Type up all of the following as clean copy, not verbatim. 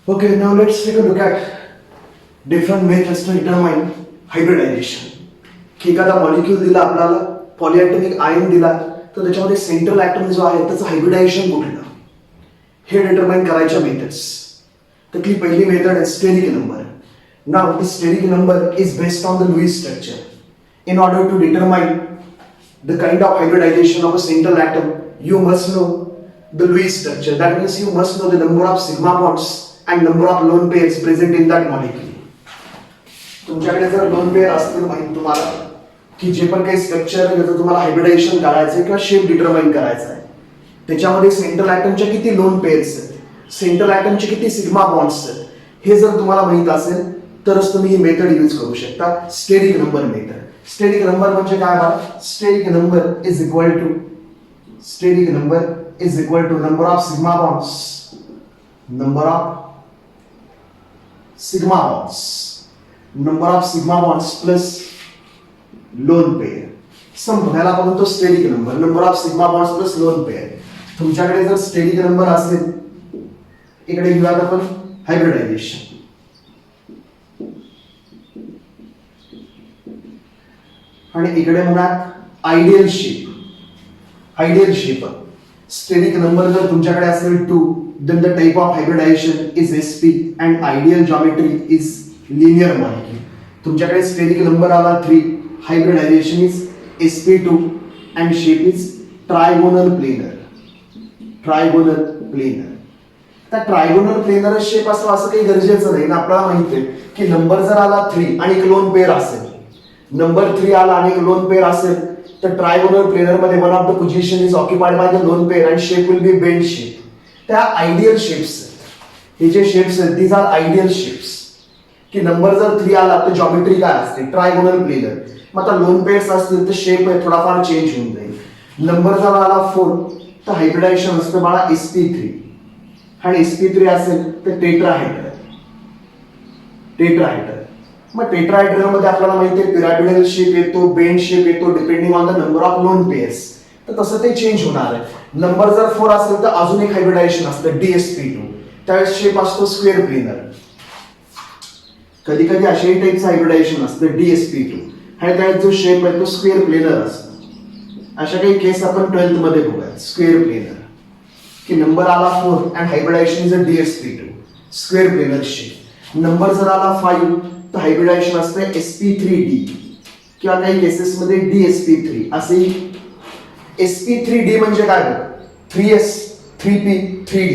Okay, now let's take a look at different methods to determine hybridization. की एखादा molecule दिला आपल्याला पॉलिएटॉमिक ion दिला तर त्याच्यामध्ये सेंट्रल ॲटम जो आहे त्याचं हायब्रिडायझेशन कुठलं हे डिटरमाइन करायच्या मेथड्स. त्यातली पहिली मेथड आहे steric number. Now the steric number is based on the Lewis structure. In order to determine the kind of hybridization of a central atom, you must know the Lewis structure. That means you must know the number of sigma bonds and number of lone pairs present in that molecule. तुमच्याकडे जर lone pair असतील माहिती तुम्हाला की जे पण काही structure त्याचं तुम्हाला हायब्रिडायझेशन करायचं किंवा शेप डिटरमाइन करायचा आहे त्याच्यामध्ये सेंट्रल ॲटमच्या किती लोन पेअर्स आहेत, सेंट्रल ॲटमचे किती सिग्मा बॉन्ड्स आहेत, हे जर तुम्हाला माहित असेल तरच तुम्ही ही मेथड यूज करू शकता, steric number method. Steric number म्हणजे काय बघा, steric number is equal to number of sigma bonds, number of sigma bonds plus lone pair. संपण्याला आपण म्हणतो steric number of sigma bonds plus lone pair. तुमच्याकडे जर स्टेरिक नंबर असेल इकडे घेऊयात आपण हायब्रिडायझेशन. आणि इकडे म्हणा आयडियल शेप. स्टेरिक नंबर जर तुमच्याकडे असेल 2 then the type of hybridization is sp and ideal geometry is linear molecule. तुमच्याकडे स्टेरिक नंबर आला 3, hybridization is sp2 and shape is trigonal planar. त्या ट्रायगोनल प्लेनर शेप असं काही गरजेचं नाही ना. आपल्याला माहिती आहे की नंबर जर आला 3 आणि एक लोन पेअर असेल, नंबर 3 आला आणि एक लोन पेअर असेल तर ट्रायगोनल प्लेनर मध्ये one of the position is occupied by the lone pair and shape will be bend shape. त्या आयडियल शेप्स आहेत. हे जे शेप्स आहेत दीज आर आयडियल शेप्स. की नंबर जर 3 आला तर जॉमेट्री काय असते, ट्रायगोनल प्लेनर. मग आता लोन पेअर्स असतील तर शेप आहे थोडाफार चेंज होऊन जाईल. नंबर जर आला 4 तर हायब्रिडायझेशन असतं बाळा sp3 आणि sp3 असेल तर टेट्राहेड्रल. मग टेट्राहेड्रल मध्ये आपल्याला माहिती आहे पिरामिडल शेप येतो, बेंड शेप येतो depending on the number of loan pairs. तर तसं ते चेंज होणार आहे. नंबर जर 4 असेल तर अजून एक हायब्रिडायझेशन असतं dsp2. त्यावेळेस शेप असतो स्क्वेअर प्लेनर. कधी कधी अशाही टाईपचं हायब्रिडायझेशन असतं dsp2 आणि त्यावेळेस जो शेप आहे तो स्क्वेअर प्लेनर असतो. अशा काही केस आपण 12th मध्ये बघूया. स्क्वेअर प्लेनर की नंबर आला 4 and hybridisation is a dsp2 square planar shape. Number जर आला 5 तर हायब्रिडायझेशन असतं sp3d किंवा काही केसेस मध्ये dsp3 असे. sp3d म्हणजे काय बघ, 3s 3p 3d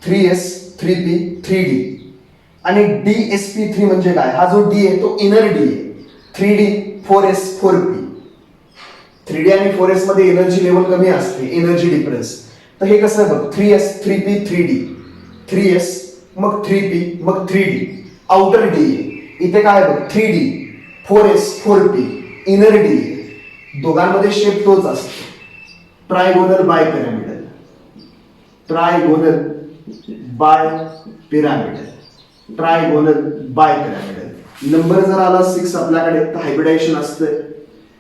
3s 3p 3d. आणि dsp3 म्हणजे काय, हा जो d आहे तो इनर d आहे. 3d 4s 4p. 3d आणि 4s मध्ये एनर्जी लेवल कमी असते, एनर्जी डिफरन्स. तर हे कसं बघ 3s 3p 3d 3s मग 3p मग 3d आउटर d आहे. इथे काय बघ 3d 4s 4p inner d आहे. दोघांमध्ये शेप तोच असतो. Trigonal bye pyramidal. नंबर जर आला 6 आपल्याकडे तर हायब्रिडायझेशन असतं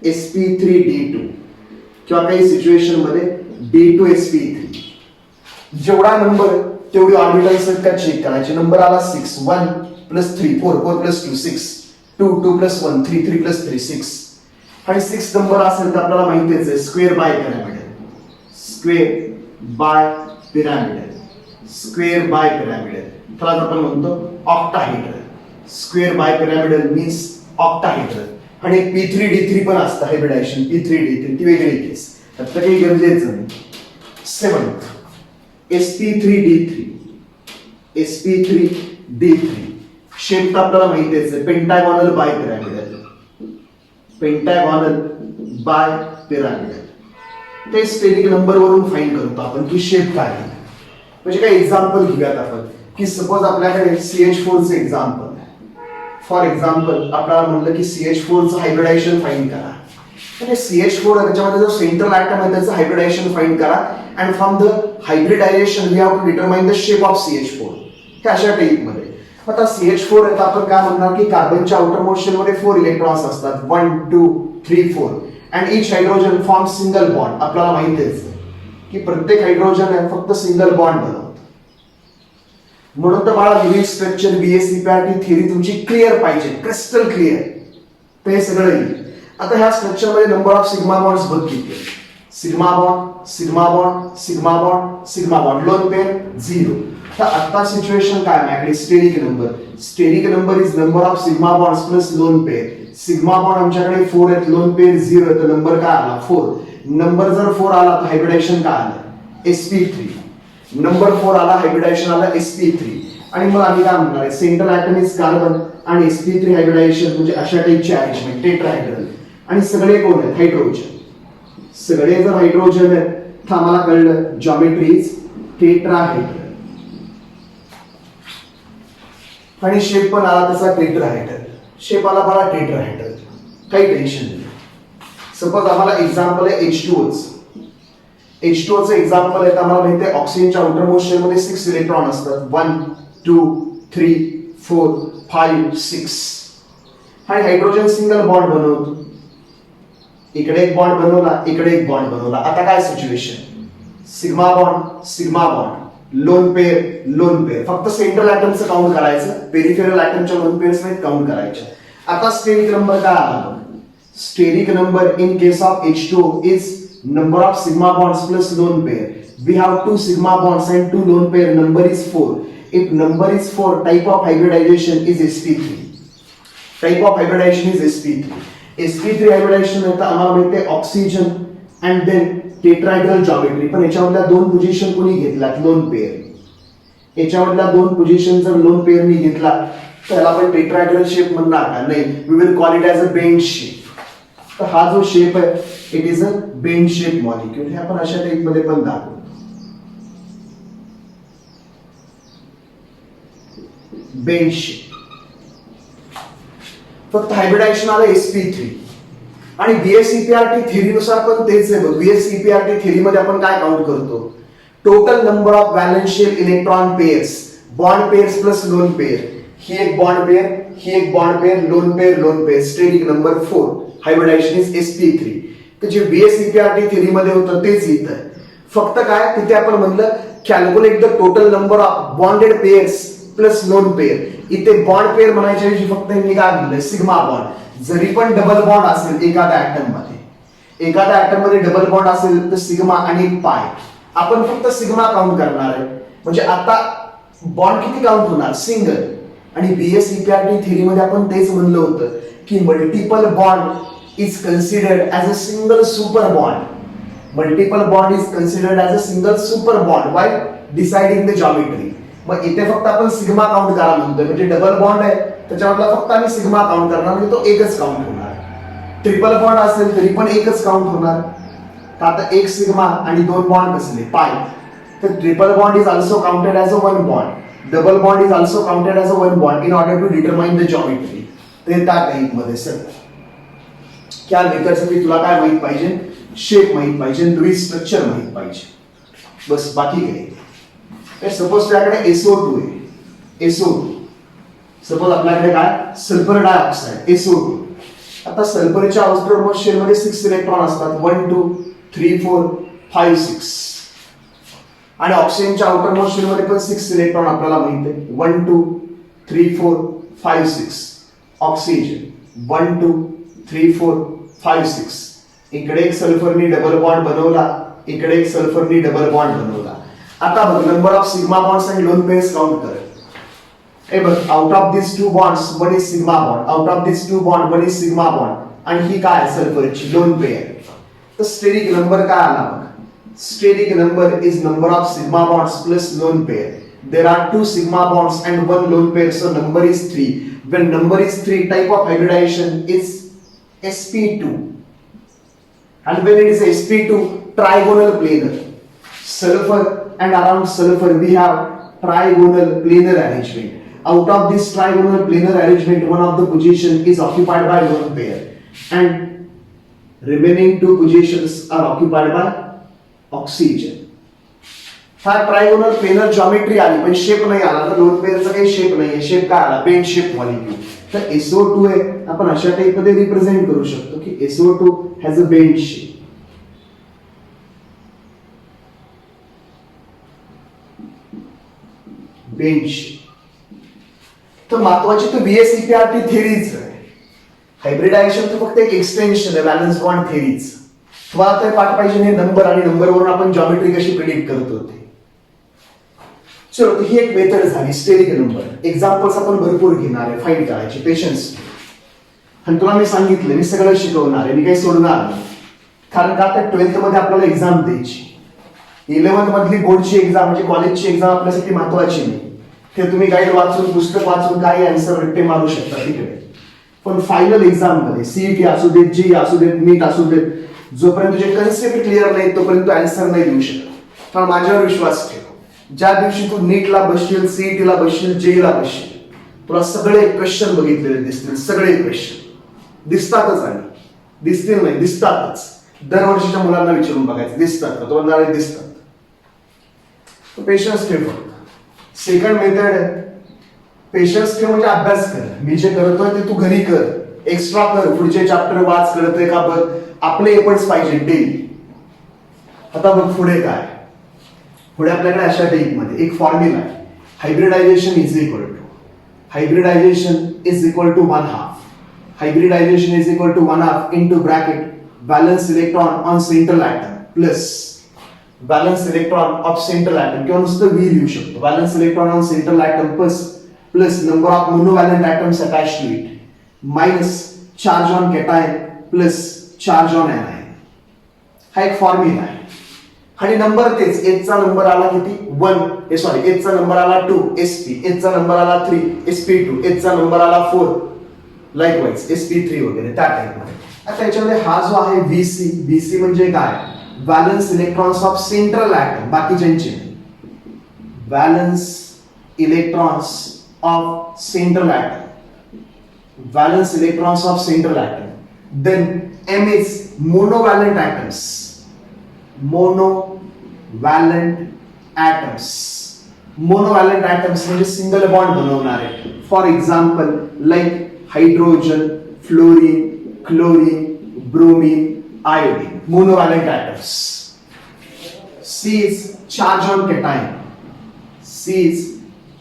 sp3d2 किंवा काही सिच्युएशन मध्ये d2sp3. जेवढा नंबर तेवढी ऑर्बिटल्स आहेत का चेक करायचे. नंबर आला 6 1 + 3 4 4 + 2 6 2 2 + 1 3 3 + 3 6. आणि 6 नंबर असेल तर आपल्याला माहितीच आहे स्क्वेअर बाय पिरामिडल. त्याला आपण म्हणतो octahedral. Square by pyramidal means octahedral. आणि p3d3 पण असतं हायब्रिडायझेशन p3d3 ती वेगळी केस, तर काही गरजेचं नाही. 7th sp3d3 शेप तर आपल्याला माहितीच आहे पेंटागॉनल बाय पिरामिडल. ते स्टेरिक नंबर वरून फाइंड करतो आपण की शेप काय आहे. म्हणजे काही एक्झाम्पल घेऊयात आपण की सपोज आपल्याकडे CH4 चे एक्झाम्पल. फॉर एक्झाम्पल आपल्याला म्हणलं की CH4 चं हायब्रिडायझेशन फाइंड करा. म्हणजे CH4 त्याच्यामध्ये जो सेंट्रल ॲटम आहे त्याचं हायब्रिडायझेशन फाइंड करा and from the hybridization we have to determine the shape of CH4. हे अशा टाईप मध्ये. आता CH4 आहे तर आपण काय म्हणणार की कार्बनच्या आउटर मोस्ट शेल मध्ये 4 इलेक्ट्रॉन्स असतात 1 2 3 4 and each hydrogen form single bond. आपल्याला माहितीच आहे की प्रत्येक हायड्रोजन आहे फक्त सिंगल बॉन्ड बनवतो. म्हणून तर मला युनिट स्ट्रक्चर बीएससीपीआरटी थिअरी तुमची क्लिअर पाहिजे, क्रिस्टल क्लिअर. तर हे सगळं येईल. आता ह्या स्ट्रक्चर मध्ये नंबर ऑफ सिग्मा बॉन्ड्स बघ किती आहे. Sigma bond, sigma bond, sigma bond, sigma bond, lone pair 0. तर आता सिच्युएशन काय माझ्याकडे steric number. Steric number is number of sigma bonds plus lone pair. Sigma bond आमच्याकडे 4 आहेत, लोन पेअर 0 आहे, तर नंबर काय आला 4. नंबर जर 4 आला तर हायब्रिडायजेशन काय आलं sp3. नंबर 4 आला, हायब्रिडायजेशन आला sp3. आणि मग आम्ही काय म्हणणार आहे, सेंट्रल ऍटम इज कार्बन आणि sp3 हायब्रिडायजेशन म्हणजे अशा टाइपची अरेंजमेंट टेट्राहेड्रल. आणि सगळे कोण आहेत, हायड्रोजन. सगळे जर हायड्रोजन आहेत तर आम्हाला कळलं जॉमेट्री इज टेट्राहेड्रल. आणि शेप पण आला तसा टेट्राहेड्रल. शेप आला बघा टेट्राहेड्रल, काही टेन्शन नाही. सपोज आम्हाला एक्झाम्पल आहे H2O. H2O एक्झाम्पल आहे, आम्हाला माहिती आहे ऑक्सिजनच्या आउटर मोस्ट शेल मध्ये 6 इलेक्ट्रॉन असतात. 1 2 3 4 5 6. आणि हायड्रोजन सिंगल बॉन्ड बनवतो. इकडे एक बॉन्ड बनवला, इकडे एक बॉन्ड बनवला. आता काय situation, sigma bond sigma bond, lone pair lone pair. फक्त सेंट्रल ऍटमचं काउंट करायचं, पेरिफेरल ऍटमच्या लोन पेअर्स मध्ये काउंट करायच्या. आता स्टेरिक नंबर काय आला, steric number in case of H2O is number of sigma bonds plus lone pair. We have 2 sigma bonds and 2 lone pair. Number is 4. If number is 4, type of hybridization is sp3. Type of hybridization is sp3. sp3 hybridization आता आम्हाला माहिती आहे oxygen and then tetrahedral geometry. पण याच्यामधल्या 2 position कोणी घेतलात, lone pair. याच्यामधल्या 2 position जर lone पेअरनी घेतला त्याला आपण टेट्राहेड्रल शेप म्हणणार का, नाही. We will call it as a bent shape. तर हा जो शेप आहे it is a bent shape molecule. हे आपण अशा टाइप मध्ये पण दाखवतो. Bend shape. फक्त हायब्रिडायजेशन आलं sp3. आणि बीएससीपीआरटी थिअरी नुसार पण तेच आहे बघ. बीएससीपीआरटी थिअरी मध्ये आपण काय काउंट करतो, total number of valential electron pairs, bond pairs plus lone pair. ही एक बॉन्ड पेअर, ही एक bond pair, lone pair lone pair. Steric number 4, hybridisation is sp3. तर जे बीएससीपीआरटी थिअरी मध्ये होतं तेच इथं. फक्त काय तिथे आपण म्हणलं calculate the total number of bonded pairs plus lone pair. इथे बॉन्ड पेअर म्हणायच्या ऐवजी फक्त मी काय म्हणलं सिग्मा बॉन्ड. जरी पण डबल बॉन्ड असेल एखाद्या ऍटम मध्ये, एखाद्या ऍटम मध्ये डबल बॉन्ड असेल तर सिग्मा आणि पाय. आपण फक्त सिग्मा काउंट करणार आहे. म्हणजे आता बॉन्ड किती काउंट होणार, सिंगल. आणि बीएससीपीआरटी थिअरी मध्ये आपण तेच म्हणलं होतं की multiple bond is considered as a single super bond. Multiple bond is considered as a single super bond by deciding the geometry. मग इथे फक्त आपण सिग्मा काउंट करा म्हणतोय, म्हणजे डबल बॉन्ड आहे त्याच्यामधला फक्त आम्ही सिग्मा काउंट करणार, म्हणजे तो एकच काउंट होणार. ट्रिपल बॉन्ड असेल तरी पण एकच काउंट होणार. तर आता एक सिग्मा आणि 2 बॉन्ड कसले, पाय. तर triple bond is also counted as a 1 bond. Double bond is also counted as a 1 bond in order to determine the geometry. ते त्या टाइप मध्ये सर क्या मेथडसाठी तुला काय माहित पाहिजे, शेप माहित पाहिजे, लुईस स्ट्रक्चर माहित पाहिजे, बस. बाकी काही. सपोज त्याकडे SO2 आहे, SO2. सपोज आपल्याकडे काय सल्फर डायऑक्साइड SO2. आता सल्फरच्या आउटर मोस्ट शेल मध्ये 6 इलेक्ट्रॉन असतात, 1 2 3 4 5 6. आणि ऑक्सिजनच्या आउटर मोस्ट शेल मध्ये पण 6 इलेक्ट्रॉन आपल्याला माहित आहे, 1 2 3 4 5 6. ऑक्सिजन 1 2 3 4 5 6. इकडे एक सल्फरनी डबल बॉन्ड बनवला, इकडे एक सल्फरनी डबल बॉन्ड बनवला. आता बघ नंबर ऑफ सिग्मा बॉन्ड्स आणि लोन पेअर्स काउंट कर. हे बघ out of this 2 bonds one is sigma bond, out of this 2 bond one is sigma bond. आणि ही काय सल्फरची लोन पेअर. तर स्टेरिक नंबर काय आला बघ, steric number is number of sigma bonds plus lone pair. There are 2 sigma bonds and 1 lone pair, so number is 3. When number is 3, type of hybridization is sp2. And when it is sp2, trigonal planar. Sulfur and around sulfur we have trigonal planar arrangement. Out of this trigonal planar arrangement, one of the position is occupied by lone pair, and remaining 2 positions are occupied by oxygen. हा trigonal planar geometry आली पण shape नाही आला, तर loan पेअरचा काही shape नाहीये. Shape काय आला, बेंड शेप मॉलिक्यूल. तर SO2 आहे, आपण अशा टाइप मध्ये रिप्रेझेंट करू शकतो की SO2 has a bent shape. Bench. तर महत्वाची तर VSEPR थेरीज आहे. हायब्रिडायझेशन तर फक्त एक एक्सटेन्शन आहे व्हॅलन्स बॉन्ड थेरीज. तुम्हाला ते पाठ पाहिजे हे नंबर आणि नंबरवरून आपण जॉमेट्री कशी प्रिडिक्ट करत होते. चलो ही एक मेथड झाली स्टेरिक नंबर. एक्झाम्पल्स आपण भरपूर घेणार आहे फाईंड करायचे पेशन्स. आणि तुला मी सांगितलं मी सगळं शिकवणार आहे, मी काही सोडणार नाही. कारण का तर 12th मध्ये आपल्याला एक्झाम द्यायची. 11th मधली बोर्डची एक्झाम म्हणजे कॉलेजची एक्झाम आपल्यासाठी महत्वाची नाही. ते तुम्ही गाईड वाचून पुस्तक वाचून काही आन्सर रट्टे मारू शकता तिकडे. पण फायनल एक्झाम मध्ये सीईटी असू देत, जी असू देत, नीट असू देत, जोपर्यंत तुझे कन्सेप्ट क्लिअर नाही तोपर्यंत तू आन्सर नाही देऊ शकत. पण माझ्यावर विश्वास ठेव, ज्या दिवशी तू नीटला बसशील, सीईटीला बसशील, जेईला बसशील, तुला सगळे क्वेश्चन बघितलेले दिसतील. सगळे क्वेश्चन दिसतातच आणि दिसतील नाही दिसतातच. दरवर्षीच्या मुलांना विचारून बघायचं दिसतात का, तो म्हणणार दिसतात. पेशन्स ठेव. सेकंड मेथड आहे पेशन्स ठेव म्हणजे अभ्यास कर. मी जे करतोय ते तू घरी कर, एक्स्ट्रा कर, पुढचे चॅप्टर वाच, कळतंय का बघ. आपले एफर्ट्स पाहिजे डेली. आता बघ पुढे काय. पुढे आपल्याकडे अशा टाईपमध्ये एक फॉर्म्युला आहे. Hybridisation is equal to one half. Hybridisation is equal to one half into bracket valence electron on central atom plus valence electron of central atom किंवा नुसतं व्ही लिहू शकतो. Valence electron on central atom plus number of monovalent atoms attach to it minus charge on cation plus charge on anion. हा एक formula आहे. आणि number तेच. एचचा number आला किती 1, सॉरी एचचा नंबर आला 2 sp, एचचा नंबर आला 3 sp2, एचचा नंबर आला 4 लाईकवाईज sp3 वगैरे त्या टाईपमध्ये. आता याच्यामध्ये हा जो आहे VC म्हणजे काय, valence electrons of central atom, बाकीच्यांचे valence electrons of central atom, valence electrons of central atom. Then M is monovalent atoms. Monovalent atoms. Monovalent atoms म्हणजे सिंगल बॉन्ड बनवणारे. For example like hydrogen, fluorine, chlorine, bromine, iodine. Monovalent atoms. C is charge on cation. C is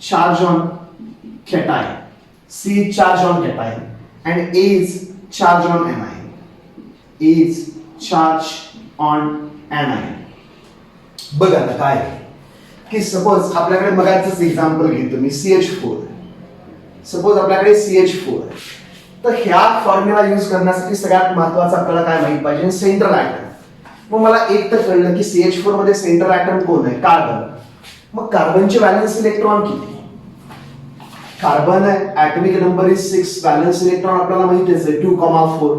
charge on cation. C is charge on cation and A is charge on anion. Is charge on anion. बघा आता काय की suppose आपल्याकडे बघायचं example घेतो मी CH4. Suppose आपल्याकडे CH4. तर ह्या फॉर्म्युला यूज करण्यासाठी सगळ्यात महत्वाचं आपल्याला काय माहित पाहिजे, सेंट्रल ॲटम. मग मला एक तर कळलं की CH4 मध्ये सेंट्रल ॲटम कोण आहे, कार्बन. मग कार्बनचे व्हॅलन्स इलेक्ट्रॉन किती, कार्बन आहे, atomic number is 6, valence electron आपल्याला माहितीच आहे 2,4.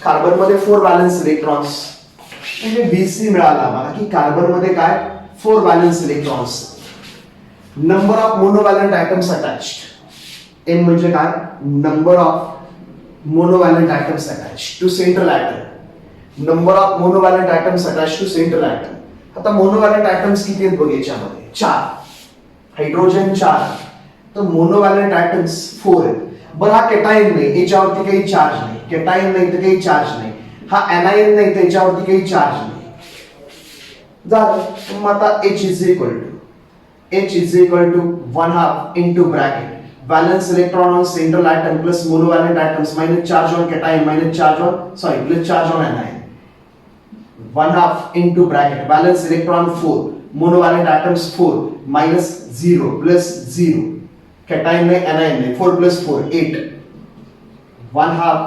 कार्बन मध्ये 4 व्हॅलन्स इलेक्ट्रॉन्स. म्हणजे VC मिळाला मला की कार्बन मध्ये काय 4 valence electrons. Number of monovalent atoms attached. M म्हणजे काय, number of monovalent atoms attached to central atom. Number of monovalent atoms attached to central atom. आता मोनोव्हॅलंट ॲटम्स किती आहेत बघ याच्यामध्ये, 4. हायड्रोजन 4. तर मोनोव्हॅलंट ॲटम्स 4 आहेत. बरं हा कॅटायन नाही, याच्यावरती काही चार्ज नाही. कॅटायन नाही तर काही चार्ज नाही. हा एनायन नाही तर याच्यावरती काही चार्ज नाही. झालं. मग आता H is equal to 1/2 into bracket valence electron on central atom plus monovalent atoms minus charge on cation minus charge on plus charge on anion. 1/2 into bracket valence electron 4, monovalent atoms 4 minus 0 plus 0, cation नाही anion नाही, 4 plus 4 8. 1/2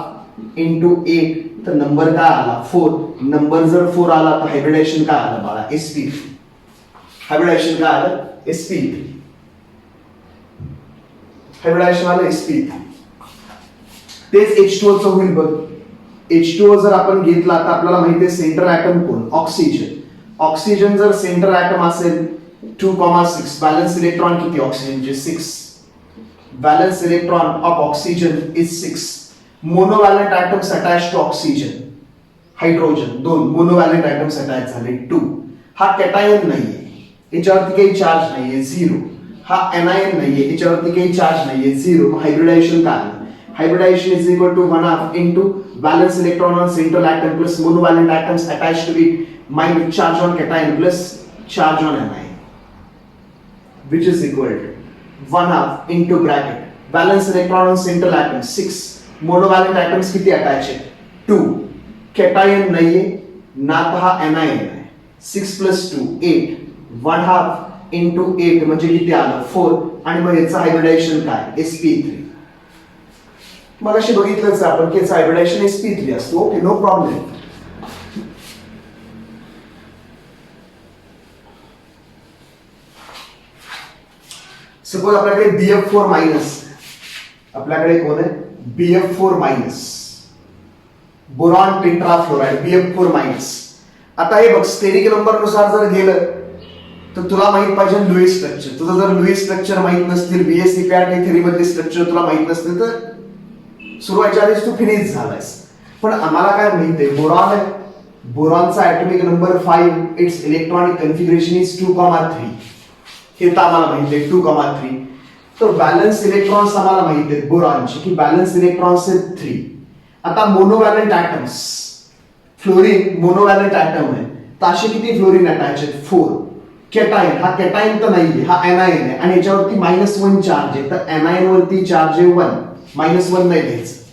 into 8 तर number काय आला 4. Number जर 4 आला तर hybridisation काय आलं बाळा, sp3. हायब्रिडायझेशन काय आलं, sp3. हायब्रिडायझेशन आलं sp3. तेच H2O चं होईल बघ. H2O जर आपण घेतला तर आपल्याला माहिती आहे सेंट्रल ॲटम कोण, ऑक्सिजन. ऑक्सिजन जर सेंट्रल ॲटम असेल 2,6, व्हॅलन्स इलेक्ट्रॉन किती ऑक्सिजनचे 6. Valence electron of oxygen is 6. Monovalent atoms attach to oxygen, hydrogen 2. Monovalent atoms attach झाले 2. हा कॅटायन नाहीये, याच्यावरती काही चार्ज नाहीये 0. हा एनायन नाहीये, याच्यावरती काही चार्ज नाहीये 0. हायब्रिडायझेशन काय आलं, hybridisation is equal to 1/2 into valence electron on central atom plus monovalent atoms attach to it minus charge on cation plus charge on anion, which is equal to 1 half into bracket valence electron on central atom 6 monovalent atoms किती attach आहेत 2 cation नाहीये ना तर हा anion आहे 6 plus 2 8 1 half into 8 म्हणजे किती आलं 4 आणि मग याचं हायब्रिडायझेशन काय sp3 मग अशी बघितलंच आपण की याचं हायब्रिडायझेशन sp3 असतो ओके नो प्रॉब्लेम सपोज आपल्याकडे BF4 मायनस आपल्याकडे कोण आहे BF4 minus boron tetrafluoride BF4 minus आता हे बघ स्टेरिक नंबर नुसार जर गेलं तर तुला माहित पाहिजे लुईस स्ट्रक्चर तुझं जर लुईस स्ट्रक्चर माहित नसतील BSEPRT थेरी मधले स्ट्रक्चर तुला माहित नसतील तर सुरुवातीच्या आधीच तू फिनिश झालायस पण आम्हाला काय माहित आहे बोरॉन आहे बोरॉनचा atomic number 5 its electronic configuration is 2,3 हे तर आम्हाला माहिती आहे 2,3 तर बॅलन्स इलेक्ट्रॉन्स आम्हाला माहिती आहेत बोरॉनचे की बॅलन्स इलेक्ट्रॉन्स आहेत 3 आता मोनोवॅलेंट ॲटम्स फ्लोरीन मोनोवॅलेंट ॲटम आहे तर असे किती फ्लोरीन अटॅच आहेत 4 कॅटायन हा कॅटायन तर नाहीये हा anion आहे आणि याच्यावरती -1 चार्ज आहे तर anion वरती चार्ज आहे 1 -1 नाही लिहायचं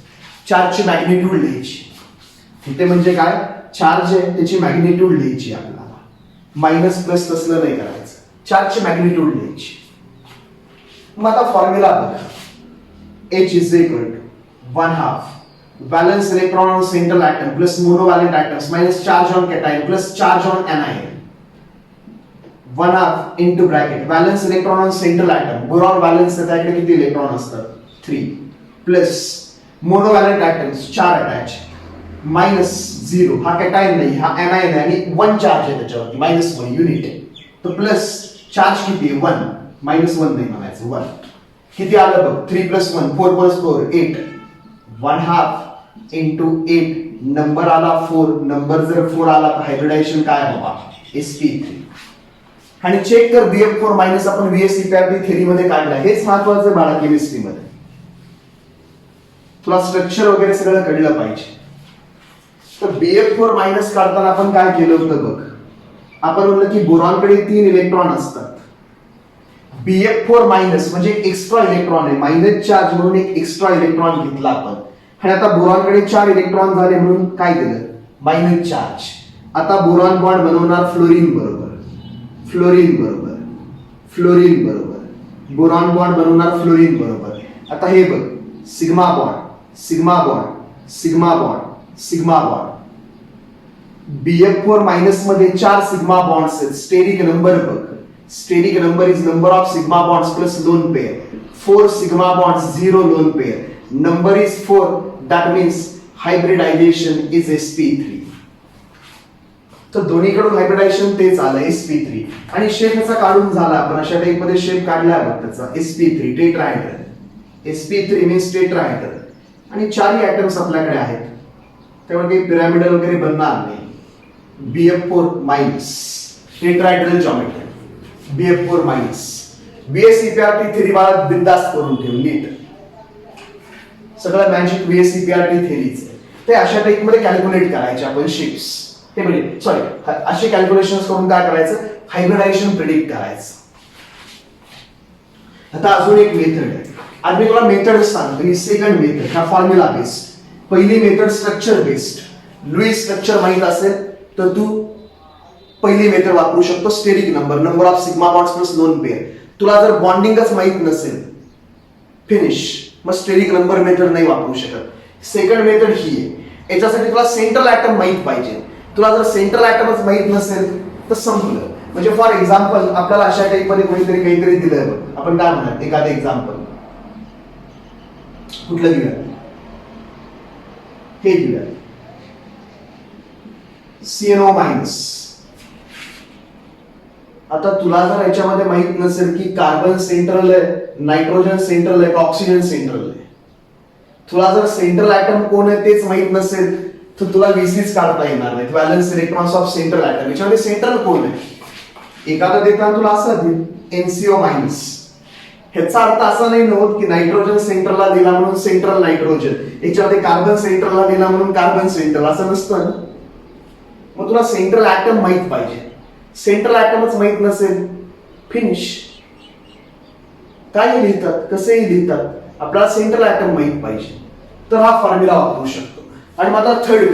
चार्जची मॅग्निट्यूड लिहायची इथे म्हणजे काय चार्ज आहे त्याची मॅग्निट्यूड लिहायची आपल्याला मायनस प्लस तसलं नाही करायचं चार्जची मॅग्निट्यूड लिहायची मग आता फॉर्म्युला बघा H is equal to 1 half valence electron on central atom plus monovalent atoms minus charge on cation plus charge on anion 1 half into bracket valence electron on central atom boron valence त्याच्याकडे किती electron असतात 3 plus monovalent atoms 4 attach minus 0 हा cation नाही हा anion आहे आणि 1 charge आहे त्याच्यावरती -1 युनिट आहे तर प्लस चार्ज किती आहे 1 -1 नाही म्हणायचं 1 किती आलं बघ 3 plus 1 4 plus 4 8 1 half into 8 number आला 4 नंबर जर 4 आला तर हायब्रिडायझेशन काय बाबा sp3 आणि चेक कर BF4 मायनस आपण VSEPRT थेरी मध्ये काढला हेच महत्त्वाचं बाळा केमिस्ट्री मध्ये तुला स्ट्रक्चर वगैरे सगळं कळलं पाहिजे तर BF4 मायनस काढताना आपण काय केलं होतं बघ आपण म्हणलं की बोरॉनकडे 3 इलेक्ट्रॉन असतात BF4 मायनस म्हणजे एक्स्ट्रा इलेक्ट्रॉन आहे मायनस चार्ज म्हणून एक एक्स्ट्रा इलेक्ट्रॉन घेतला आपण आणि आता बोरॉनकडे 4 इलेक्ट्रॉन झाले म्हणून काय दिलं मायनस चार्ज आता बोरॉन बॉन्ड बनवणार फ्लोरीन बरोबर फ्लोरीन बरोबर फ्लोरीन बरोबर बोरॉन बॉन्ड बनवणार फ्लोरीन बरोबर आता हे बघ sigma bond sigma bond sigma bond sigma bond BF4 minus मध्ये 4 सिग्मा बॉन्ड्स आहेत स्टेरिक नंबर बघ steric number is number of sigma bonds plus lone pair 4 sigma bonds 0 lone pair number is 4 that means hybridization is sp3 तर दोन्हीकडून hybridisation तेच आलं sp3 आणि shape याचा काढून झाला आपण अशा टाइप मध्ये शेप काढला बघ त्याचा sp3 tetrahedral sp3 means tetrahedral आणि चारही ऍटम्स आपल्याकडे आहेत त्यामुळे काही पिरामिडल वगैरे बनणार नाही BF4 minus tetrahedral geometry BF4 minus VSEPRT theory बाळा बिंदास्त करून ठेव नीट सगळं मॅजिक VSEPRT थेरीच ते अशा टाइप मध्ये कॅल्क्युलेट करायचे आपण शिप्स ते म्हणजे सॉरी असे कॅल्क्युलेशन्स करून काय करायचं हायब्रिडायझेशन प्रेडिक्ट करायचं आता अजून एक मेथड आहे आज मी तुला मेथड सांगतो ही सेकंड मेथड हा फॉर्म्युला बेस्ड पहिली method structure based Lewis structure माहित असेल तर तू पहिली मेथड वापरू शकतो steric number of sigma bonds plus lone pair तुला जर बॉन्डिंगच माहित नसेल फिनिश मग स्टेरिक नंबर मेथड नाही वापरू शकत सेकंड मेथड ही आहे याच्यासाठी तुला सेंट्रल ॲटम माहित पाहिजे तुला जर सेंट्रल ॲटमच माहित नसेल तर संपलं म्हणजे फॉर एक्झाम्पल आपल्याला अशा टाइप मध्ये कोणीतरी काहीतरी दिलंय बघ आपण काय म्हणणार एखादं एक्झाम्पल कुठलं दिलं हे दिलं CNO मायनस आता तुला जर याच्यामध्ये माहित नसेल की कार्बन सेंट्रल आहे नायट्रोजन सेंट्रल आहे का ऑक्सिजन सेंट्रल आहे तुला जर सेंट्रल ॲटम कोण आहे तेच माहित नसेल तर तुला VC's काढता येणार नाही valence electrons of central atom याच्यामध्ये सेंट्रल कोण आहे एखादा देताना तुला असं देईल NCO मायनस ह्याचा अर्थ असा नाही नव्हत की नायट्रोजन सेंट्रलला दिला म्हणून सेंट्रल नायट्रोजन याच्यामध्ये कार्बन सेंट्रलला दिला म्हणून कार्बन सेंट्रल असं नसतं मग तुला सेंट्रल ॲटम माहित पाहिजे सेंट्रल ॲटमच माहित नसेल फिनिश काही लिहितात, कसेही लिहितात, आपल्याला सेंट्रल ऍटम माहित पाहिजे, तर हा फॉर्म्युला वापरू शकतो. आणि मग आता थर्ड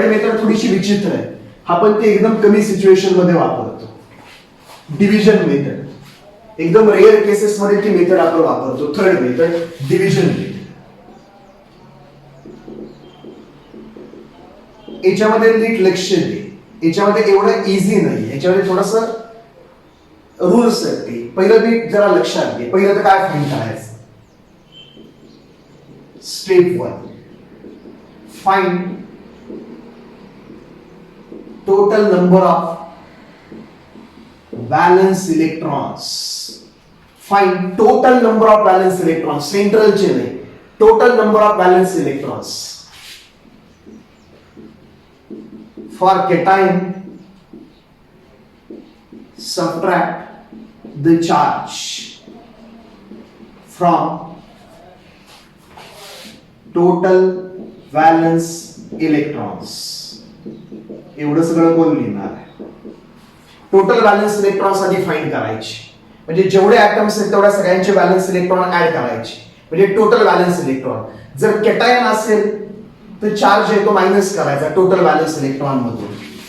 मेथड थोडीशी विचित्र आहे. आपण ते एकदम कमी सिच्युएशन मध्ये वापरतो. डिव्हिजन मेथड, एकदम रेअर केसेस मध्ये ती मेथड आपण वापरतो. Third method, division method. याच्यामध्ये नीट लक्ष दे, याच्यामध्ये एवढं इझी नाही, याच्यामध्ये थोडस रूल्स आहेत ते. पहिलं नीट जरा लक्षात घे. पहिलं तर काय फाइंड करायचं. Step 1, find total number of valence electrons. Find total number of valence electrons, सेंट्रलचे नाही, total number of valence electrons. For cation, subtract the charge from total valence electrons. एवढं सगळं कोण लिहिणार आहे? टोटल वॅलेन्स इलेक्ट्रॉन्स आधी find करायचे, म्हणजे जेवढे ऍटम्स आहेत तेवढ्या सगळ्यांचे वॅलेन्स इलेक्ट्रॉन ऍड करायचे, म्हणजे टोटल वॅलेन्स इलेक्ट्रॉन. जर कॅटायन असेल तर चार्ज आहे तो मायनस करायचा टोटल वॅलेन्स इलेक्ट्रॉन मधून.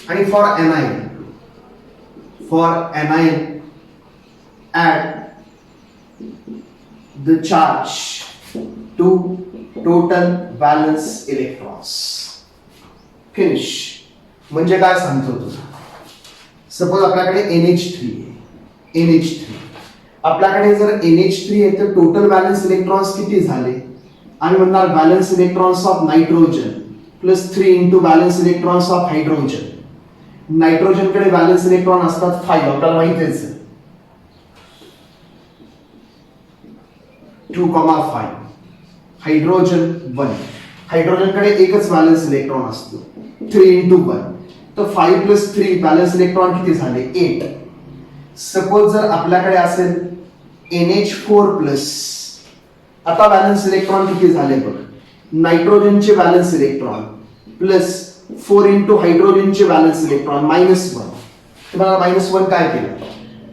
आणि for anion add the charge to total valence electrons. Finish. म्हणजे काय सांगतो तुझा, सपोज आपल्याकडे NH3 आहे. NH3 आपल्याकडे जर NH3 आहे तर टोटल वॅलेन्स इलेक्ट्रॉन्स किती झाले? आणि म्हणणार valence electrons of nitrogen plus 3 into valence electrons of hydrogen. Nitrogen कडे वॅलेन्स इलेक्ट्रॉन असतात 5, आपल्याला माहितीच आहे, 2,5. हायड्रोजन 1, हायड्रोजन कडे एकच वॅलेन्स इलेक्ट्रॉन असतो, 3 इंटू 1. तर 5 प्लस 3 वॅलेन्स इलेक्ट्रॉन किती झाले? 8. सपोज जर आपल्याकडे असेल NH4 प्लस, आता वॅलेन्स इलेक्ट्रॉन किती झाले बघ, नायट्रोजनचे वॅलेन्स इलेक्ट्रॉन प्लस 4 इंटू हायड्रोजनचे वॅलेन्स इलेक्ट्रॉन -1. तुम्हाला -1 काय केलं?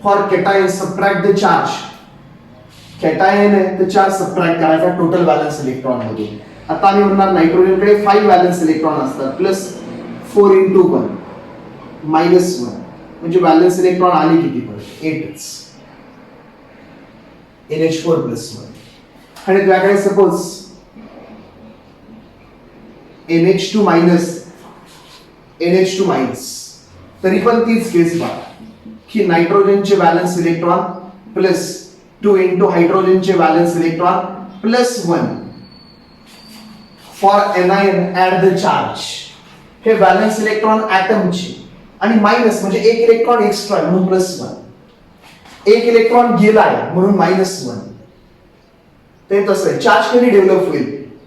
For cation subtract the charge. Cation आहे तर चार्ज सबट्रॅक्ट करायचा टोटल वॅलेन्स इलेक्ट्रॉन मध्ये. आता आम्ही म्हणणार नायट्रोजन कडे 5 वॅलेन्स इलेक्ट्रॉन असतात प्लस 4 इंटू 1 -1, म्हणजे वॅलेन्स इलेक्ट्रॉन आले किती परत? 8च. NH4 plus 1. आणि तुझ्याकडे सपोज NH2 मायनस, तरी पण तीच केस बघ की नायट्रोजनचे वॅलेन्स इलेक्ट्रॉन प्लस 2 इंटू हायड्रोजनचे valence electron plus 1. For anion add the charge. हे वॅलेन्स इलेक्ट्रॉन ऍटमचे, आणि मायनस म्हणजे एक इलेक्ट्रॉन एक्स्ट्रा म्हणून +1, एक इलेक्ट्रॉन गेलाय म्हणून -1. ते तसं आहे. चार्ज कधी डेव्हलप होईल?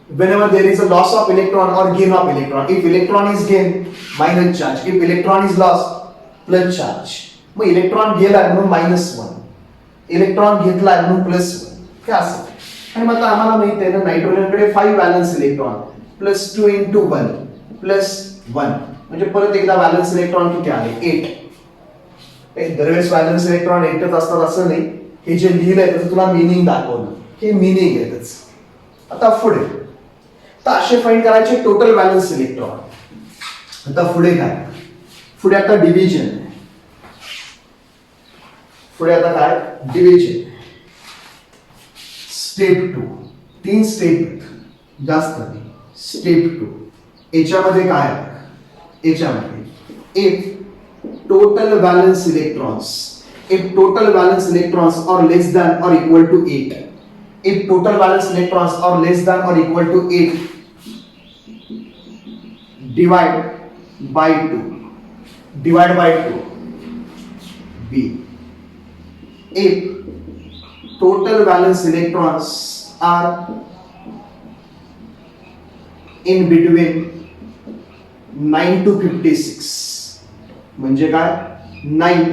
whenever there is a loss of electron or gain of electron. If electron is gained, minus charge. If electron is lost, plus charge. मग इलेक्ट्रॉन गेलाय म्हणून -1, इलेक्ट्रॉन घेतलाय म्हणून +1. काय असं? आणि मग आता आम्हाला माहित आहे ना, नायट्रोजन कडे 5 valence electron plus 2 into 1 plus 1, म्हणजे परत एकदा वॅलेन्स इलेक्ट्रॉन किती आले? 8. दरवेळेस वॅलेन्स इलेक्ट्रॉन 8च असतात असं नाही. हे जे लिहिलंय त्याचं तुला मिनिंग दाखवलं, हे मिनिंग आहे त्याच. आता पुढे तर असे फाइंड करायचे टोटल वॅलेन्स इलेक्ट्रॉन. आता पुढे काय? पुढे आता डिव्हिजन. पुढे आता काय? डिव्हिजन. स्टेप 2. 3 स्टेप जास्त नाही. स्टेप 2 याच्यामध्ये काय? याच्यामध्ये if total valence electrons are less than और equal to 8. If total valence electrons are less than or equal to 8, divide by 2. Divide by 2. B. If total valence electrons are in between 9 to 56, म्हणजे काय? 9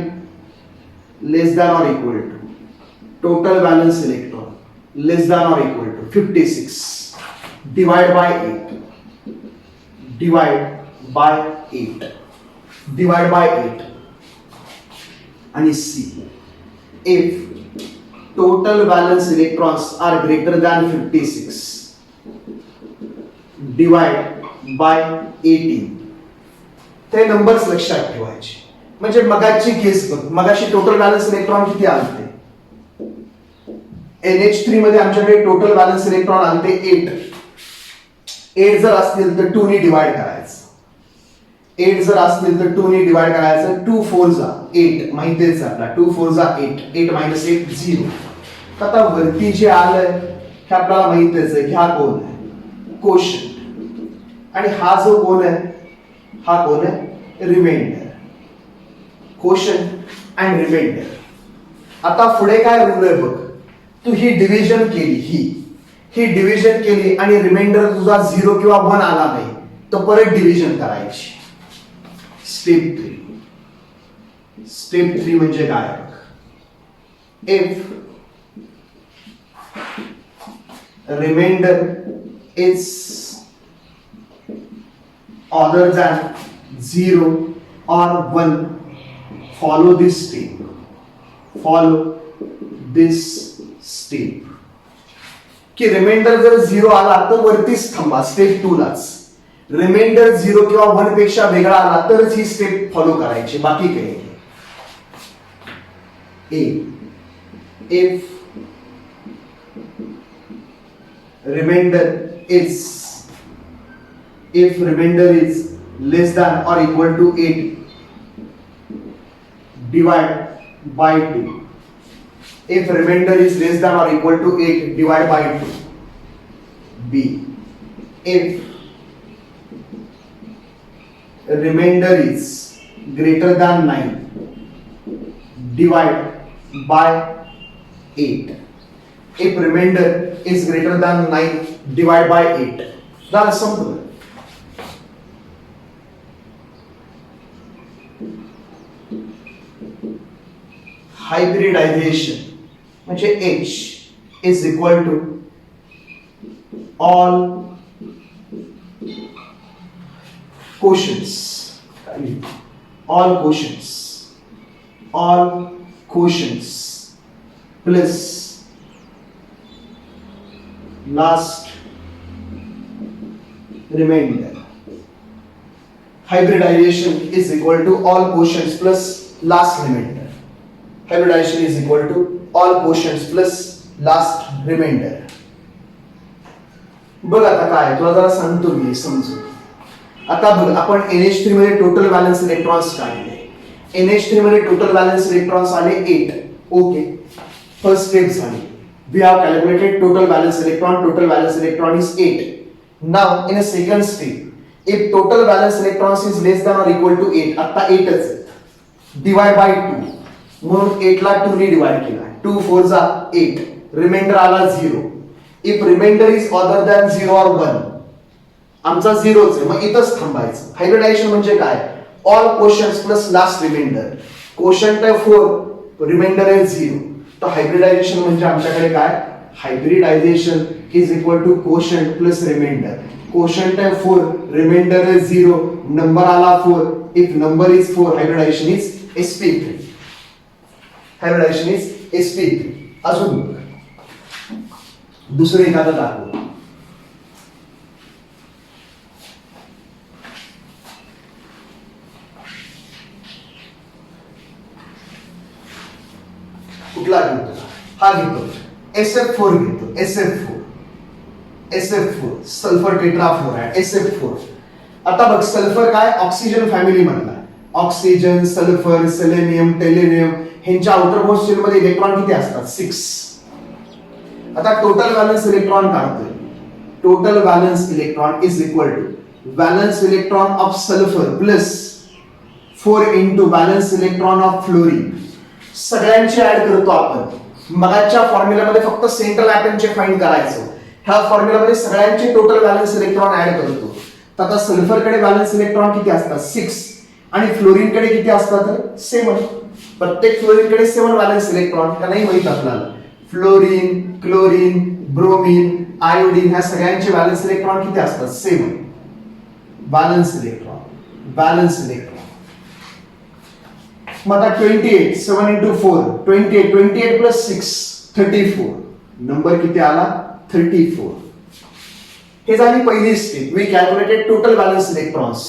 less than or equal to total valence electron less than or equal to 56, divide by 8. Divide by 8. Divide by 8. And C. If total valence electrons are greater than 56, divide by 18. ते numbers लक्षात ठेवायचे. म्हणजे मगाची केस बघ, मगाशी total balance electron किती आलते? NH3 मध्ये आमच्याकडे टोटल बॅलन्स इलेक्ट्रॉन आलते 8. 8 जर असतील तर 2 ने डिवाइड करायचं. 8 जर असतील तर 2 ने डिवाइड करायचं. 2 4 जा 8 माहितीच आपला. 2 4 जा 8. 8 मायनस 8 0. आता वरती जे आलंय हे आपल्याला माहितीच आहे. हा कोण आहे? कोशंट. आणि हा जो कोण आहे, हा कोण आहे? रिमाइंडर. Quotient and remainder. आता पुढे काय रूल आहे बघ. तू ही डिव्हिजन केली, ही डिव्हिजन केली आणि रिमाइंडर तुझा 0 किंवा 1 आला नाही तर परत डिव्हिजन करायची. स्टेप 3. स्टेप 3 म्हणजे काय? If remainder is other than 0 or 1, follow this step. Follow this step. की रिमाइंडर जर 0 आला तर वरतीच थांबा. स्टेप 2 लाच रिमाइंडर 0 किंवा 1 पेक्षा वेगळा आला तरच ही स्टेप फॉलो करायची. बाकी काही if remainder is less than or equal to 8, divide by 2. If remainder is less than or equal to 8, divide by 2. B. If remainder is greater than 9, divide by 8. If remainder is greater than 9, divide by 8. That is simple. Hybridization म्हणजे H is equal to all quotients. All quotients plus last remainder. Hybridization is equal to all quotients plus last remainder. Hybridization is equal to all quotients plus last remainder. बघ आता काय तुला जरा सांगतो मी समजू. आता बघ आपण NH3 मध्ये टोटल व्हॅलन्स इलेक्ट्रॉन्स काढले. NH3 मध्ये टोटल व्हॅलन्स इलेक्ट्रॉन्स आले 8. ओके, फर्स्ट स्टेप झाली. We have calculated total valence electron. Total valence electron is 8. Now in a second step, if total valence electrons is less than or equal to 8, आता 8 च divide by 2. म्हणून 8 ला 2 ने divide केला. 2 4 जा 8. Reminder आला 0. If remainder is other than 0 or 1, आमचा 0 च आहे, मग इथंच थांबायचं. हायब्रिडायझेशन म्हणजे काय? All quotients plus last remainder. Quotient आहे 4, रिमाइंडर आहे 0. तो हायब्रिडायझेशन म्हणजे आमच्याकडे काय? Hybridization is equal to quotient plus remainder. Quotient आहे 4, रिमाइंडर आहे 0, नंबर आला 4. If number is 4, hybridization is sp3. Hybridization is sp3. अजून दुसरं एखादं दाखवू. कुठला घेतो? हा घेतो. SF4 घेतो. SF4 sulphur tetrafluoride SF4. आता बघ सल्फर काय? ऑक्सिजन फॅमिली मधला. ऑक्सिजन, सल्फर, सेलेनियम, टेलेनियम ह्यांच्या आउटर मोस्ट शेल मध्ये इलेक्ट्रॉन किती असतात? 6. आता टोटल व्हॅलन्स इलेक्ट्रॉन काढतोय. Total valence electron is equal to valence electron of sulphur plus 4 into valence electron of fluorine. सगळ्यांची ऍड करतो आपण. मगाच्या फॉर्म्युलामध्ये फक्त सेंट्रल ॲटमचे फाइंड करायचं. ह्या फॉर्म्युलामध्ये सगळ्यांचे टोटल व्हॅलन्स इलेक्ट्रॉन ऍड करतो. तर आता सल्फरकडे व्हॅलन्स इलेक्ट्रॉन किती असतात? 6. आणि फ्लोरीनकडे किती असतात? 7. प्रत्येक फ्लोरीनकडे 7 व्हॅलन्स इलेक्ट्रॉन. का नाही माहित आपल्याला? फ्लोरीन, क्लोरीन, ब्रोमीन, आयोडीन ह्या सगळ्यांचे व्हॅलन्स इलेक्ट्रॉन किती असतात? 7 व्हॅलन्स इलेक्ट्रॉन. मग आता 28 7 into 4 28 plus 6 34. नंबर किती आला? 34. हे झाली पहिली step. We calculated total valence electrons.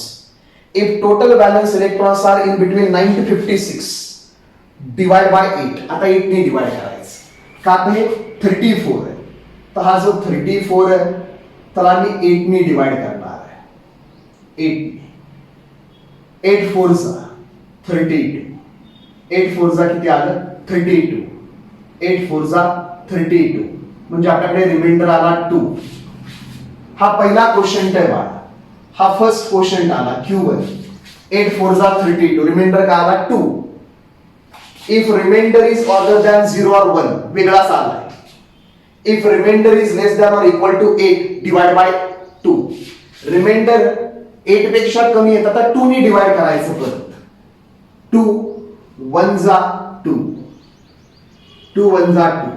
If total valence electrons are in between 9 to 56, divide by 8. आता 8 ने डिवाइड करायचं का? हे 34 आहे, तर हा जो 34 आहे त्याला मी 8 ने डिवाइड करणार आहे. 8 4 जा 32. 8 4 जा किती आलं? 32. 8 4 जा 32. म्हणजे आपल्याकडे रिमाइंडर आला 2. हा पहिला क्वोशंट आहे बाळा. हा फर्स्ट क्वोशंट आला Q1. 8 4 जा 32. रिमाइंडर का आला? 2. If remainder is order than 0 or 1, वेगळाच आलाय. If remainder is less than or equal to 8, divide by 2. Remainder 8 पेक्षा कमी येतात तर 2 ने डिवाइड करायचं परत. 2 1 जा 2. 2 1 जा 2.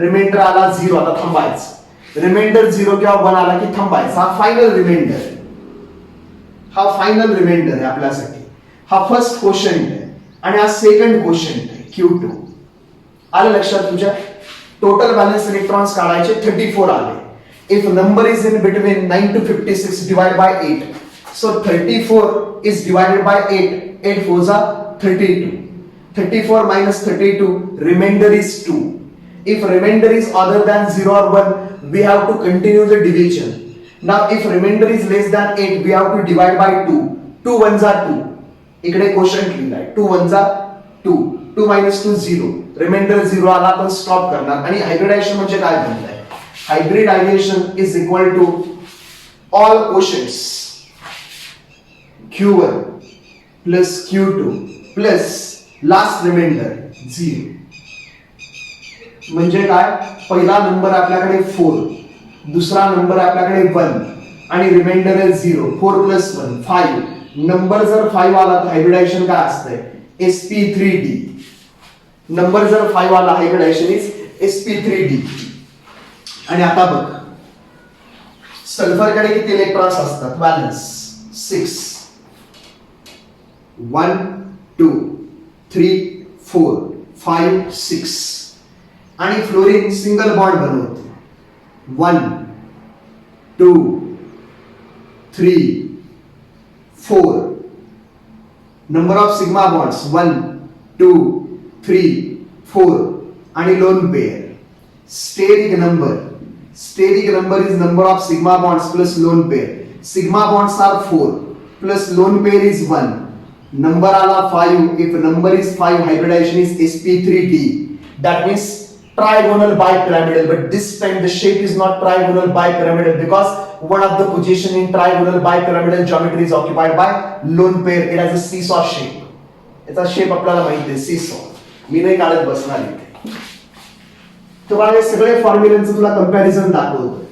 रिमाइंडर आला 0. आता थांबायचं. रिमाइंडर 0 किंवा 1 आला की थांबायचं. हा फायनल रिमाइंडर आहे. हा फायनल रिमाइंडर आहे आपल्यासाठी. हा फर्स्ट क्वोशंट आहे आणि हा सेकंड क्वोशंट आहे Q2. आलं लक्षात तुझ्या? टोटल बॅलन्स इलेक्ट्रॉन्स काढायचे 34 आले. If number is in between 9 to 56, divide by 8. So 34 is divided by 8. 8 4 are 32. 34 minus 32, remainder is 2. If remainder is other than 0 or 1, we have to continue the division. Now if remainder is less than 8, we have to divide by 2. 2 1s are 2. इकडे quotient लिहिलाय. 2 1s are 2. 2 minus 2 0. Reminder 0 आला तर stop करणार. आणि hybridisation म्हणजे काय बनलंय? Hybridisation is equal to all quotients Q1 plus Q2 plus last reminder 0. म्हणजे काय? पहिला नंबर आपल्याकडे 4, दुसरा नंबर आपल्याकडे 1 आणि रिमाइंडर आहे 0. 4 plus 1 5. नंबर जर 5 आला तर हायब्रिडायझेशन काय असतंय? sp3d. नंबर जर 5 आला हायब्रिडायझेशन इज sp3d. आणि आता बघ, सल्फर कडे किती इलेक्ट्रॉन्स असतात? बॅलन्स 6. 1 2 3 4 5 6. आणि फ्लोरीन सिंगल बॉन्ड बनवते. 1 2 3 4. Number of sigma bonds 1 2 3 4. आणि lone pair. Steric number is number of sigma bonds plus lone pair. Sigma bonds are 4 plus lone pair is 1. Number आला 5. If number is 5, hybridization is sp3d. That means trigonal bipyramidal. But this time the shape is not trigonal bipyramidal because one of the position in trigonal bipyramidal geometry is occupied by lone pair. It has a seesaw shape. याचा shape आपल्याला माहिती आहे, seesaw. मी नाही काढत बसणार इथे. तुम्हाला सगळे फॉर्म्युलांचं तुला कंपॅरिझन दाखवतो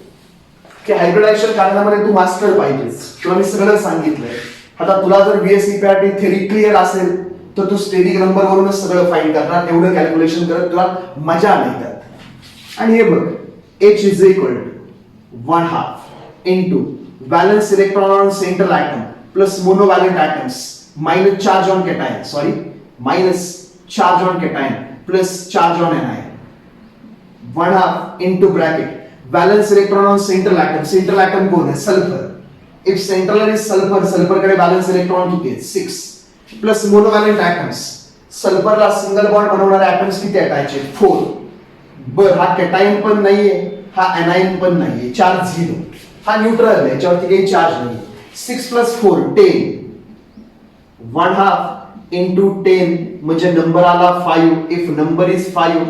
की हायब्रिडायझेशन काढण्यामध्ये तू मास्टर पाहिजेस. तुला मी सगळं सांगितलंय. आता तुला जर बीएससी पॅटी थेरी क्लिअर असेल तर तू स्टेरिक नंबर वरूनच सगळं फाइंड करणार. एवढं कॅल्क्युलेशन करत तुला मजा नाही त्यात. आणि हे बघ, H is equal to 1/2 into valence electron on central atom plus monovalent atoms minus charge on cation, minus charge on cation plus charge on anion. 1/2 into bracket valence electron on central atom. Central atom कोण आहे? Sulphur. If central is sulfur, sulphur कडे valence electron किती आहेत? 6. Plus monovalent atoms. सल्फरला single bond बनवणारे atoms किती attach आहेत? 4. बर, हा कॅटायन पण नाहीये, हा एनायन पण नाहीये. चार्ज 0. हा न्यूट्रल आहे, याच्यावरती काही चार्ज नाहीये. 6 plus 4 10. 1/2 into 10 म्हणजे नंबर आला 5. If number is 5,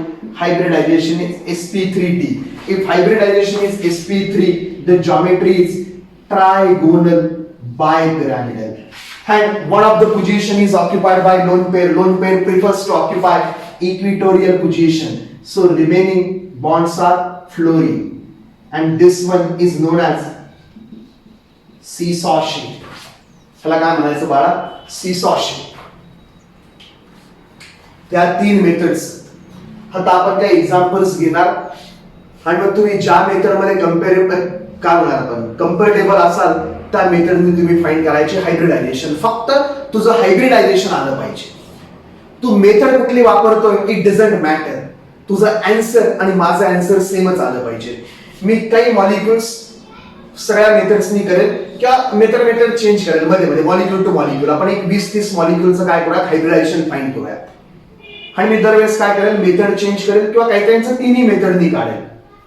hybridization is sp3d. If hybridization is sp3, the geometry is trigonal bipyramidal. And one of the position is occupied by lone pair. Lone pair prefers to occupy equatorial position. So remaining bonds are fluorine. And this one is known as seesaw shape. त्याला काय म्हणायचं बाळा? seesaw shape. त्या 3 methods. आता आपण काही examples घेणार आणि मग तुम्ही ज्या मेथड मध्ये काय होणार आपण कम्फर्टेबल असाल त्या मेथडने तुम्ही फाइंड करायचे हायब्रिडायझेशन. फक्त तुझं हायब्रिडायझेशन आलं पाहिजे. तू मेथड कुठली वापरतोय इट डझंट मॅटर. तुझा अँसर आणि माझा अँसर सेमच आलं पाहिजे. मी काही मॉलिक्युल्स सगळ्या मेथड्सनी करेल किंवा मेथड चेंज करेल मध्ये मध्ये मॉलिक्युल टू मॉलिक्युल. आपण एक 20-30 मॉलिक्युलचं काय करूया, हायब्रिडायझेशन फाईंड करूया. आणि मी दरवेळेस काय करेल, मेथड चेंज करेल किंवा काही काहींचं तिन्ही मेथडनी काढेल,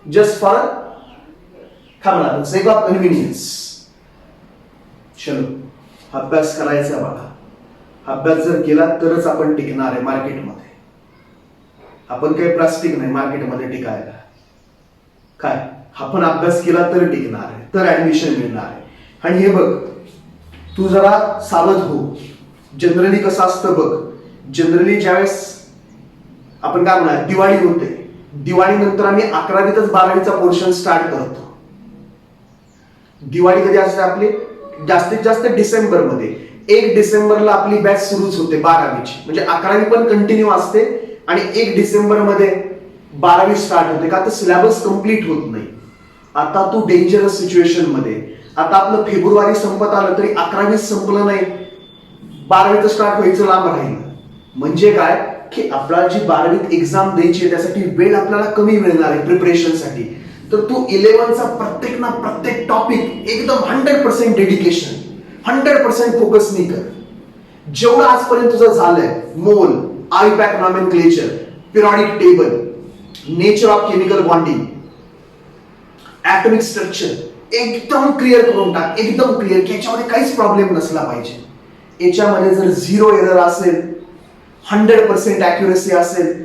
just for sake of convenience. चलो, अभ्यास करायचा बाळा. अभ्यास जर केला तरच आपण टिकणार आहे मार्केटमध्ये. आपण काही प्लास्टिक नाही मार्केटमध्ये टिकायला. काय आपण अभ्यास केला तर टिकणार आहे, तर ऍडमिशन मिळणार आहे. आणि हे बघ, तू जरा सावध हो. जनरली कसं असतं बघ, जनरली ज्यावेळेस आपण काय म्हणणार दिवाळी होते, दिवाळीनंतर आम्ही 11वीतच 12वीचा पोर्शन स्टार्ट करतो. दिवाळी कधी असते आपली, जास्तीत जास्त डिसेंबर मध्ये. 1 डिसेंबरला आपली बॅच सुरूच होते 12वीची. म्हणजे 11वी पण कंटिन्यू असते आणि 1 डिसेंबर मध्ये 12वी स्टार्ट होते. का तर सिलेबस कम्प्लीट होत नाही. आता तू डेंजरस सिच्युएशन मध्ये, आता आपलं फेब्रुवारी संपत आलं तरी 11वी संपलं नाही, 12वीचं स्टार्ट व्हायचं लांब राहिलं. म्हणजे काय की आपल्याला जी 12वीत एक्झाम द्यायची आहे त्यासाठी वेळ आपल्याला कमी मिळणार आहे प्रिपरेशनसाठी. तर तू 11चा प्रत्येक टॉपिक एकदम 100% डेडिकेशन, 100% फोकसनी कर. जेवढं आजपर्यंत तुझं झालंय, mole, IUPAC nomenclature, periodic table, nature of chemical bonding, atomic structure एकदम क्लिअर करून टाक. एकदम क्लिअर की याच्यामध्ये काहीच प्रॉब्लेम नसला पाहिजे. याच्यामध्ये जर 0 एरर असेल, 100% ॲक्युरसी असेल,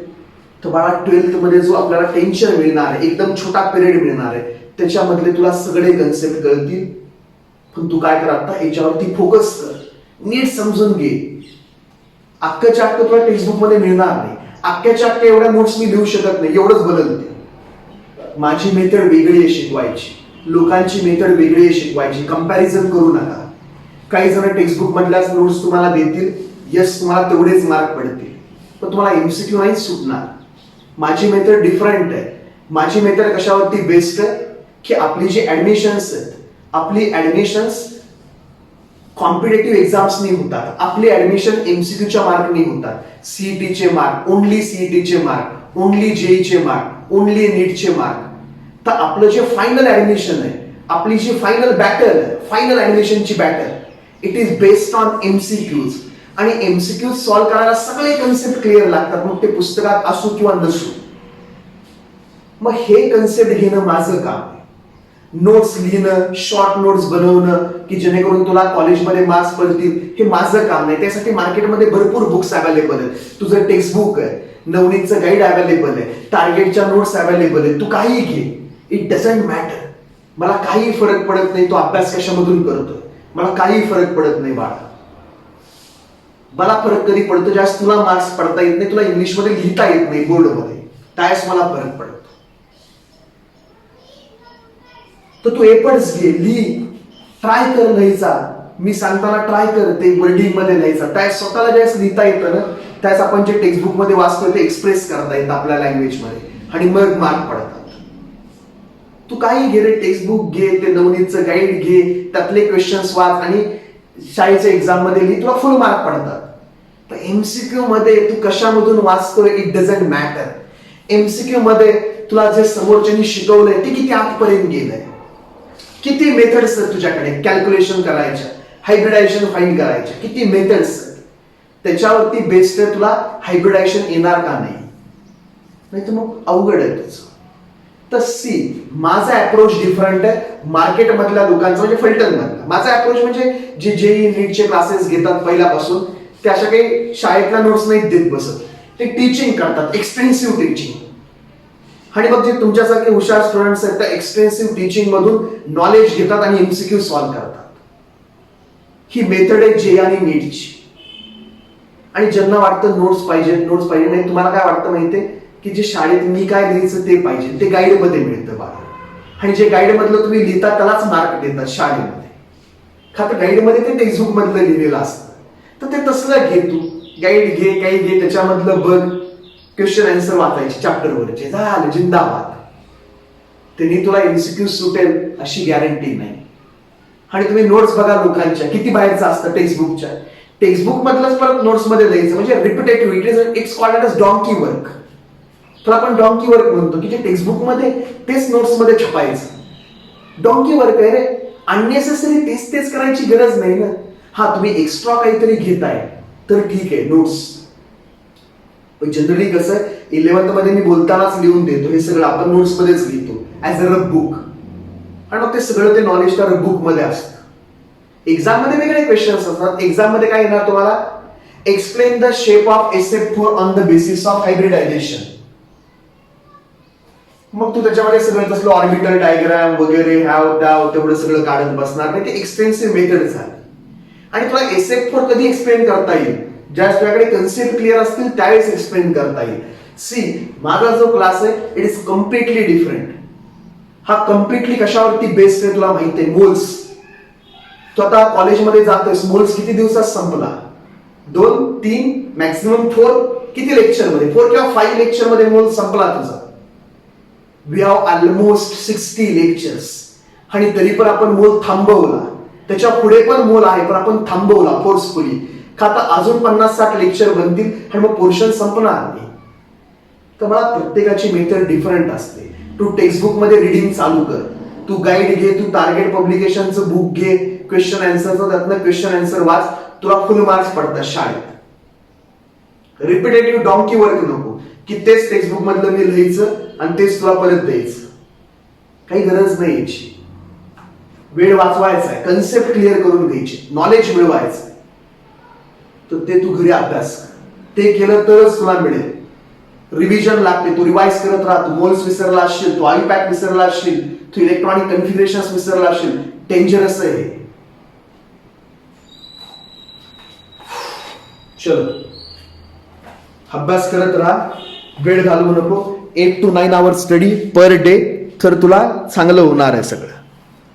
तर बाळा 12th मध्ये जो आपल्याला टेन्शन मिळणार आहे, एकदम छोटा पिरियड मिळणार आहे, त्याच्यामधले तुला सगळे कन्सेप्ट कळतील. पण तू काय कर, आता याच्यावरती फोकस कर, नीट समजून घे. अख्खच्या अख्खं तुला टेक्स्टबुक मध्ये मिळणार नाही. अख्ख्याच्या अख्ख्या एवढ्या नोट्स मी देऊ शकत नाही, एवढंच बदलते. माझी मेथड वेगळी आहे शिकवायची, लोकांची मेथड वेगळी आहे शिकवायची. कंपॅरिझन करू नका. काही जण टेक्स्टबुक मधल्याच नोट्स तुम्हाला देतील, यस तुम्हाला तेवढेच मार्क पडतील, पण तुम्हाला एमसीक्यू नाही सुटणार. माझी मेथड डिफरंट आहे. माझी मेथड कशावरती बेस्ड आहे की आपली जी ऍडमिशन्स आहेत, आपली ऍडमिशन्स कॉम्पिटेटिव्ह एक्झाम्सनी होतात. आपली ऍडमिशन एमसीक्यूच्या मार्कनी होतात. सीईटीचे मार्क, ओनली सीईटीचे मार्क, ओनली जेईचे मार्क, ओनली नीटचे मार्क. तर आपलं जे फायनल ऍडमिशन आहे, आपली जी फायनल बॅटल आहे, फायनल ऍडमिशनची battle, it is based on MCQs. आणि एमसीक्यू सॉल्व्ह करायला सगळे कन्सेप्ट क्लिअर लागतात, मग ते पुस्तकात असू किंवा नसू. मग हे कन्सेप्ट घेणं माझं काम आहे. नोट्स लिहिणं, शॉर्ट नोट्स बनवणं की जेणेकरून तुला कॉलेजमध्ये मार्क्स पडतील, हे माझं काम नाही. त्यासाठी मार्केटमध्ये भरपूर बुक्स अवेलेबल आहेत. तुझं टेक्स्टबुक आहे, नवनीतचं गाईड अवेलेबल आहे, टार्गेटच्या नोट्स अवेलेबल आहे. तू काही घे, इट डझंट मॅटर. मला काही फरक पडत नाही तो अभ्यास कशामधून करतोय. मला काही फरक पडत नाही बाळा. मला फरक कधी पडतो ज्यावेळेस तुला मार्क्स पडता येत नाही, तुला इंग्लिशमध्ये लिहिता येत नाही बोर्डमध्ये, त्यावेळेस मला फरक पडतो. तर तू एफर्ट्स घे, लिही, ट्राय कर लिहायचा. मी सांगताना ट्राय कर ते वर्डिंग मध्ये लिहायचा. त्यावेळेस स्वतःला ज्यावेळेस लिहिता येतं ना, त्यावेळेस आपण जे टेक्स्टबुक मध्ये वाचतोय ते एक्सप्रेस करता येतं आपल्या लँग्वेज मध्ये, आणि मग मार्क पडतात. तू काही घे रे, टेक्स्टबुक घे, ते नवनीतचं गाईड घे, त्यातले क्वेश्चन्स वाच आणि शाळेच्या एक्झाम मध्ये लिही, तुला फुल मार्क पडतात. तर एमसीक्यू मध्ये तू कशामधून वाचतोय इट डझंट मॅटर. एमसीक्यू मध्ये तुला जे समोरच्यांनी शिकवलंय ते किती आतपर्यंत गेलंय, किती मेथड्स आहेत तुझ्याकडे कॅल्क्युलेशन करायच्या, हायब्रिडायझेशन फाइंड करायच्या, किती मेथड्स आहेत, त्याच्यावरती बेस्ड आहे तुला हायब्रिडायझेशन येणार का नाही तर मग अवघड आहे तुझं. तर सी, माझा अप्रोच डिफरंट आहे मार्केटमधल्या लोकांचा, म्हणजे फलटण मधला. माझा अप्रोच म्हणजे जे जेई नीटचे क्लासेस घेतात पहिल्यापासून, ते अशा काही शाळेतल्या नोट्स नाही देत बसत, ते टीचिंग करतात, एक्सपेन्सिव्ह टीचिंग. आणि मग जे तुमच्यासारखे हुशार स्टुडंट्स आहेत त्या एक्सपेन्सिव्ह टीचिंग मधून नॉलेज घेतात आणि एमसीक्यू सॉल्व्ह करतात. ही मेथड आहे जे आणि नीटची. आणि ज्यांना वाटतं नोट्स पाहिजे नाही, तुम्हाला काय वाटतं माहितीये की जे शाळेत मी काय लिहायचं ते पाहिजे, ते गाईड मध्ये मिळतं बाळा. आणि जे गाईड मधलं तुम्ही लिहिता त्यालाच मार्क देतात शाळेमध्ये. का तर गाईड मध्ये ते टेक्स्टबुक मधलं लिहिलेलं असतं. तर ते तसलं घे, तू गाईड घे, काही घे, त्याच्यामधलं बघ, क्वेश्चन आन्सर वाचायचे चॅप्टरवरचे, झालं जिंदाबाद. त्यांनी तुला एमसीक्यू सुटेल अशी गॅरंटी नाही. आणि तुम्ही नोट्स बघा लोकांच्या, किती बाहेरचं असतं टेक्स्टबुकच्या. टेक्स्टबुक मधलंच परत नोट्स मध्ये द्यायचं, म्हणजे repetitive. It's called as donkey work. तर आपण डॉंकी वर्क म्हणतो की जे टेक्स्टबुक मध्ये तेच नोट्स मध्ये छपायचं. डॉंकी वर्क आहे रे. अननेसेसरी तेच तेच करायची गरज नाही ना. हा, तुम्ही एक्स्ट्रा काहीतरी घेताय तर ठीक आहे, नोट्स. पण जनरली कसं आहे, 11th मध्ये मी बोलतानाच लिहून देतो, हे सगळं आपण नोट्स मध्येच लिहितो ऍज अ रफ बुक, आणि मग ते सगळं ते नॉलेज त्या रफ बुक मध्ये असतं. एक्झाम मध्ये वेगळे क्वेश्चन्स असतात. एक्झाम मध्ये काय येणार तुम्हाला, explain the shape of SF4 on the basis of hybridisation. मग तू त्याच्यामध्ये सगळं तसलं ऑर्बिटल डायग्राम वगैरे ह्याव त्याव तेवढं सगळं काढत बसणार नाही. ते एक्सपेन्सिव्ह मेथड झाली. आणि तुला SF4 कधी एक्सप्लेन करता येईल, ज्या तुझ्याकडे कन्सेप्ट क्लिअर असतील त्यावेळेस एक्सप्लेन करता येईल. सी, माझा जो क्लास आहे इट इज कम्प्लिटली डिफरंट. हा कम्प्लिटली कशावरती बेस्ड आहे तुला माहिती आहे, मोल्स. तू आता कॉलेजमध्ये जातोयस, मोल्स किती दिवसात संपला, 2, 3, मॅक्सिमम 4, किती लेक्चर मध्ये, 4 किंवा 5 लेक्चर मध्ये मोल्स संपला तुझा. वी हॅव ऑलमोस्ट 60 लेक्चर्स, आणि तरी पण आपण मोल थांबवला. त्याच्या पुढे पण मोल आहे पण आपण थांबवला फोर्सफुली. का, आता अजून 50-60 लेक्चर बनतील आणि मग पोर्शन संपणार नाही. तर मला प्रत्येकाची मेथड डिफरंट असते. तू टेक्स्टबुक मध्ये रिडिंग चालू कर, तू गाईड घे, तू टार्गेट पब्लिकेशनचं बुक घे, क्वेश्चन आन्सरचं त्यातनं क्वेश्चन आन्सर वाच, तुला फुल मार्क्स पडतात शाळेत. रिपिटेटिव्ह डॉंकी वर्क नको की तेच टेक्स्टबुक मधलं मी लिहायचं आणि तेच तुला परत द्यायचं. काही गरज नाही याची. वेळ वाचवायचा आहे, कन्सेप्ट क्लिअर करून घ्यायचे, नॉलेज मिळवायचं, तर ते तू घरी अभ्यास कर. ते केलं तरच तुला मिळेल. रिव्हिजन लागते, तू रिवाइज करत राहा. तू मोल्स विसरला असशील, तू ऑइल पॅक विसरला असशील, तू इलेक्ट्रॉनिक कन्फिगरेशन विसरला असशील, डेंजरस आहे. चलो, अभ्यास करत राहा, वेळ घालवू नको. 8 to 9 hours study per day, तर तुला चांगलं होणार आहे सगळं.